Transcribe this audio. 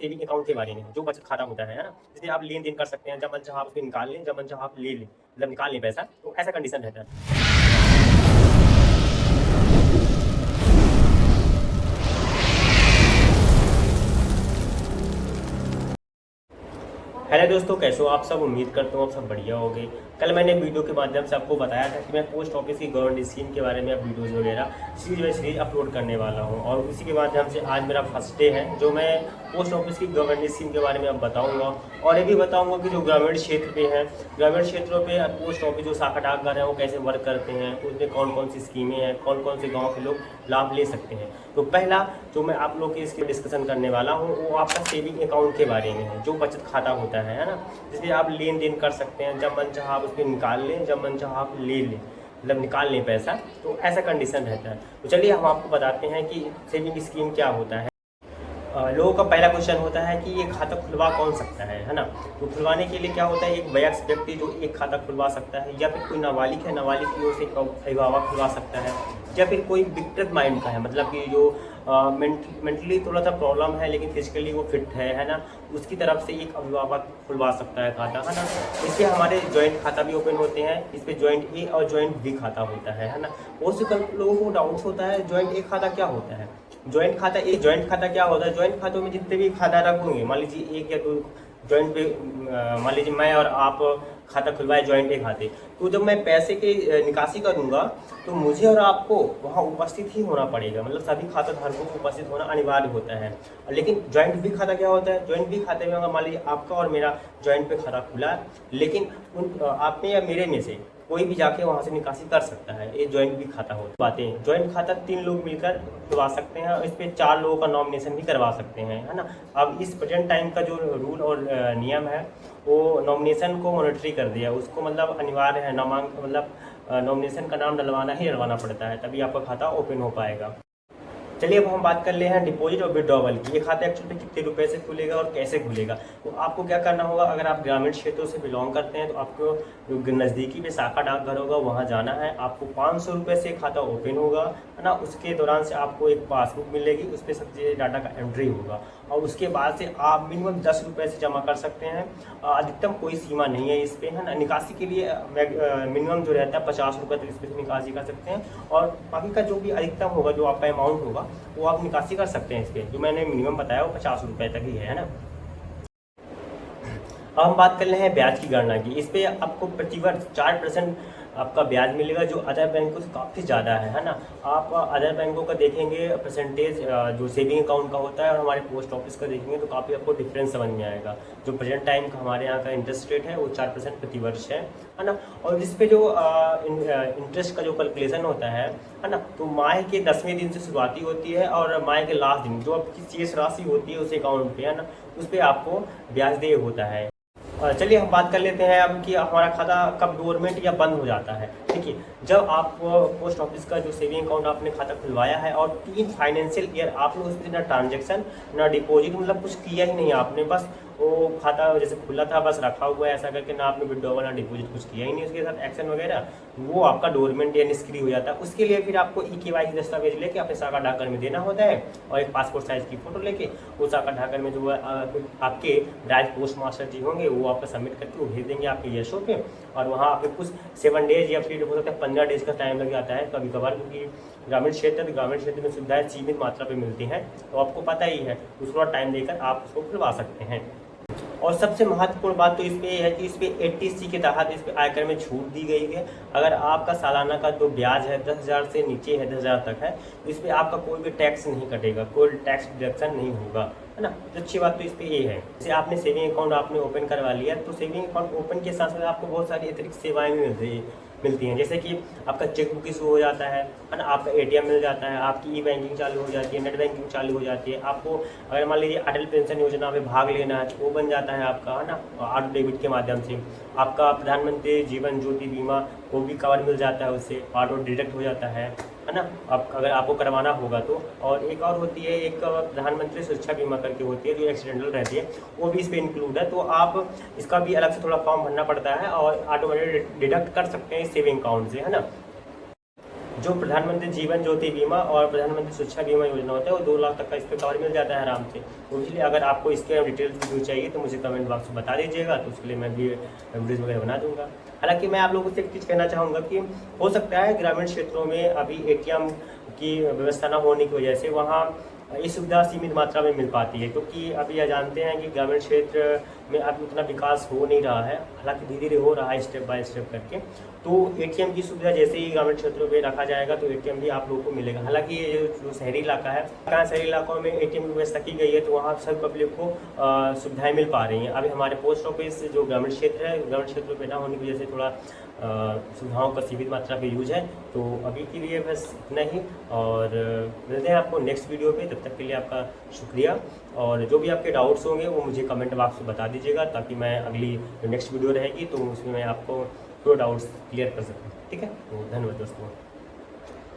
Saving account के बारे में, जो बचत खाता होता है ना, जिसमें आप लेन देन कर सकते हैं, जब मन चाहा आप उसमें निकाल लें, जब मन चाहा आप ले लें, मतलब निकाल लें पैसा, तो ऐसा कंडीशन रहता है। हेलो दोस्तों, कैसे हो आप सब। उम्मीद करता हूँ आप सब बढ़िया होंगे। कल मैंने वीडियो के माध्यम से आपको बताया था कि मैं पोस्ट ऑफिस की गवर्नमेंट स्कीम के बारे में अब वीडियोज़ वगैरह सीरीज बाई सीरीज अपलोड करने वाला हूँ, और उसी के माध्यम से आज मेरा फर्स्ट डे है जो मैं पोस्ट ऑफिस की गवर्नमेंट स्कीम के बारे में अब बताऊँगा। और ये भी बताऊँगा कि जो ग्रामीण क्षेत्र पे है, ग्रामीण क्षेत्रों पे पोस्ट ऑफिस जो शाखा डाकघर है वो कैसे वर्क करते हैं, उसमें कौन कौन सी स्कीमें हैं, कौन कौन से गाँव के लोग लाभ ले सकते हैं। तो पहला जो मैं आप लोग के इसके डिस्कशन करने वाला हूँ वो आपका सेविंग अकाउंट के बारे में है, जो बचत खाता होता है ना, जिसमें आप लेन देन कर सकते हैं, जब मन चाहा आप उसमें निकाल लें, जब मन चाहा आप ले लें, मतलब निकाल लें पैसा, तो ऐसा कंडीशन रहता है। तो चलिए हम आपको बताते हैं कि सेविंग स्कीम क्या होता है। लोगों का पहला क्वेश्चन होता है कि ये खाता खुलवा कौन सकता है ना। तो खुलवाने के लिए क्या होता है, एक वयस्क व्यक्ति जो एक खाता खुलवा सकता है, या फिर कोई नाबालिग है, नाबालिग की ओर से एक अभिभावक खुलवा सकता है, या फिर कोई विकृत माइंड का है, मतलब कि जो मेंटली थोड़ा सा प्रॉब्लम है लेकिन फिजिकली वो फिट है ना, उसकी तरफ से एक अभिभावक खुलवा सकता है खाता, है ना। इसके हमारे जॉइंट खाता भी ओपन होते हैं, इस पर जॉइंट ए और जॉइंट बी खाता होता है ना। बहुत से लोगों को डाउट्स होता है जॉइंट ए खाता क्या होता है। जॉइंट खाता क्या होता है, जॉइंट खातों में जितने भी खाता रखोगे, मान लीजिए एक या दो जॉइंट पे, मान लीजिए मैं और आप खाता खुलवाए जॉइंट ए खाते, तो जब मैं पैसे की निकासी करूंगा तो मुझे और आपको वहाँ उपस्थित ही होना पड़ेगा, मतलब सभी खाता धारकों को उपस्थित होना अनिवार्य होता है। लेकिन जॉइंट बी खाता क्या होता है, जॉइंट बी खाते में अगर मान लीजिए आपका और मेरा जॉइंट पे खाता खुला है, लेकिन आप में या मेरे में से कोई भी जाके वहाँ से निकासी कर सकता है, ये जॉइंट भी खाता हो बातें। जॉइंट खाता 3 लोग मिलकर खुलवा सकते हैं, और इस पर 4 लोगों का नॉमिनेशन भी करवा सकते हैं, है ना। अब इस प्रेजेंट टाइम का जो रूल और नियम है वो नॉमिनेशन को मॉनिटरी कर दिया, उसको मतलब अनिवार्य है, मतलब नॉमिनेशन का नाम डलवाना पड़ता है, तभी आपका खाता ओपन हो पाएगा। चलिए अब हम बात कर ले हैं डिपॉजिट और विड्रॉवल की। ये खाता एक्चुअली कितने रुपए से खुलेगा और कैसे खुलेगा। तो आपको क्या करना होगा, अगर आप ग्रामीण क्षेत्रों से बिलोंग करते हैं तो आपको जो नज़दीकी में शाखा डाकघर होगा वहाँ जाना है। आपको 500 रुपये से खाता ओपन होगा, है ना। उसके दौरान से आपको एक पासबुक मिलेगी, उस पर सबसे डाटा का एंट्री होगा, और उसके बाद से आप मिनिमम 10 रुपये से जमा कर सकते हैं। अधिकतम कोई सीमा नहीं है इस पर, है ना। निकासी के लिए मिनिमम जो रहता है 50 रुपये तक इस पर निकासी कर सकते हैं, और बाकी का जो भी अधिकतम होगा, जो आपका अमाउंट होगा वो आप निकासी कर सकते हैं। इस पर जो मैंने मिनिमम बताया वो 50 रुपये तक ही है ना। अब हम बात कर रहे हैं ब्याज की गणना की। इस पर आपको प्रतिवर्ष 4% आपका ब्याज मिलेगा, जो अदर बैंकों से काफ़ी ज़्यादा है ना। आप अदर बैंकों का देखेंगे परसेंटेज जो सेविंग अकाउंट का होता है, और हमारे पोस्ट ऑफिस का देखेंगे तो काफ़ी आपको डिफरेंस समझ में आएगा। जो प्रेजेंट टाइम का हमारे यहाँ का इंटरेस्ट रेट है वो 4% प्रतिवर्ष है ना। और इस पर जो इंटरेस्ट का जो कैलकुलेशन होता है ना, तो माह के 10वें दिन से शुरुआती होती है, और माह के लास्ट दिन जो आपकी शेष राशि होती है उस अकाउंट पे, है ना, उस पर आपको ब्याज देय होता है। चलिए हम बात कर लेते हैं अब कि हमारा खाता कब डोरमेंट या बंद हो जाता है। देखिए, जब आप पोस्ट ऑफिस का जो सेविंग अकाउंट आपने खाता खुलवाया है और 3 फाइनेंशियल ईयर आपने उसमें ना ट्रांजैक्शन ना डिपॉजिट, मतलब कुछ किया ही नहीं आपने, बस वो खाता जैसे खुला था बस रखा हुआ है ऐसा करके, ना आपने विड्रॉवल ना डिपॉजिट कुछ किया ही नहीं उसके साथ एक्शन वगैरह, वो आपका डोरमेंट या निष्क्रिय हो जाता है। उसके लिए फिर आपको ई-केवाईसी दस्तावेज लेके अपने शाखा डाकघर में देना होता है, और एक पासपोर्ट साइज की फोटो लेके वो शाखा डाकघर में जो आपके डायरेक्ट पोस्ट मास्टर जी होंगे वो आपका सबमिट करके वो भेज देंगे आपके यशो पे, और वहाँ पे कुछ 7 डेज या फिर हो सकता है 15 डेज का टाइम लग जाता है कभी कभार, क्योंकि ग्रामीण क्षेत्र में सुविधाएं सीमित मात्रा पे मिलती हैं, तो आपको पता ही है, तो थोड़ा टाइम देकर आप उसको खुलवा सकते हैं। और सबसे महत्वपूर्ण बात तो इस पर है कि इस पर 80C के तहत इस पर आयकर में छूट दी गई है। अगर आपका सालाना का जो ब्याज है 10,000 से नीचे है, 10,000 तक है, तो इस पर आपका कोई भी टैक्स नहीं कटेगा, कोई टैक्स डिडक्शन नहीं होगा, है ना। तो अच्छी बात तो इस पर ये है। जैसे आपने सेविंग अकाउंट आपने ओपन करवा लिया, तो सेविंग अकाउंट ओपन के साथ साथ आपको बहुत सारी अतिरिक्त सेवाएँ भी मिलती हैं, जैसे कि आपका चेकबुक इशू हो जाता है ना, आपका एटीएम मिल जाता है, आपकी ई बैंकिंग चालू हो जाती है, नेट बैंकिंग चालू हो जाती है। आपको अगर मान लीजिए अटल पेंशन योजना में भाग लेना है तो वो बन जाता है आपका, है ना, ऑटो डेबिट के माध्यम से। आपका प्रधानमंत्री जीवन ज्योति बीमा वो भी कवर मिल जाता है, उससे ऑटो डिडक्ट हो जाता है ना, आप अगर आपको करवाना होगा तो। और एक और होती है, एक प्रधानमंत्री सुरक्षा बीमा करके होती है जो एक्सीडेंटल रहती है, वो भी इस पर इंक्लूड है, तो आप इसका भी अलग से थोड़ा फॉर्म भरना पड़ता है और ऑटोमेटिक डिडक्ट कर सकते हैं इस सेविंग अकाउंट से, है ना। जो प्रधानमंत्री जीवन ज्योति बीमा और प्रधानमंत्री सुरक्षा बीमा योजना होता है वो 2 लाख तक का इस पर कवर मिल जाता है आराम से। तो इसलिए अगर आपको इसके डिटेल्स वीडियो चाहिए तो मुझे कमेंट बॉक्स में बता दीजिएगा, तो उसके लिए मैं भी वीडियोज़ वगैरह बना दूंगा। हालांकि मैं आप लोगों से एक चीज़ कहना चाहूँगा कि हो सकता है ग्रामीण क्षेत्रों में अभी ATM की व्यवस्था न होने की वजह से वहाँ ये सुविधा सीमित मात्रा में मिल पाती है, क्योंकि अभी यह जानते हैं कि ग्रामीण क्षेत्र में अभी उतना विकास हो नहीं रहा है। हालांकि धीरे धीरे हो रहा है स्टेप बाय स्टेप करके। तो ATM की सुविधा जैसे ही ग्रामीण क्षेत्रों में रखा जाएगा तो ATM भी आप लोगों को मिलेगा। हालांकि ये जो शहरी इलाका है, शहरी इलाकों में ATM की व्यवस्था की गई है, तो वहाँ सभी पब्लिक को सुविधाएँ मिल पा रही हैं। अभी हमारे पोस्ट ऑफिस जो ग्रामीण क्षेत्र है, ग्रामीण क्षेत्रों में ना होने की वजह से थोड़ा सुविधाओं का सीमित मात्रा में यूज है। तो अभी के लिए बस इतना ही, और मिलते हैं आपको नेक्स्ट वीडियो पे। तब तक के लिए आपका शुक्रिया, और जो भी आपके डाउट्स होंगे वो मुझे कमेंट बॉक्स में बता दीजिएगा, ताकि मैं अगली जो नेक्स्ट वीडियो रहेगी तो उसमें मैं आपको पूरे डाउट्स क्लियर कर सकूँ। ठीक है, तो धन्यवाद दोस्तों।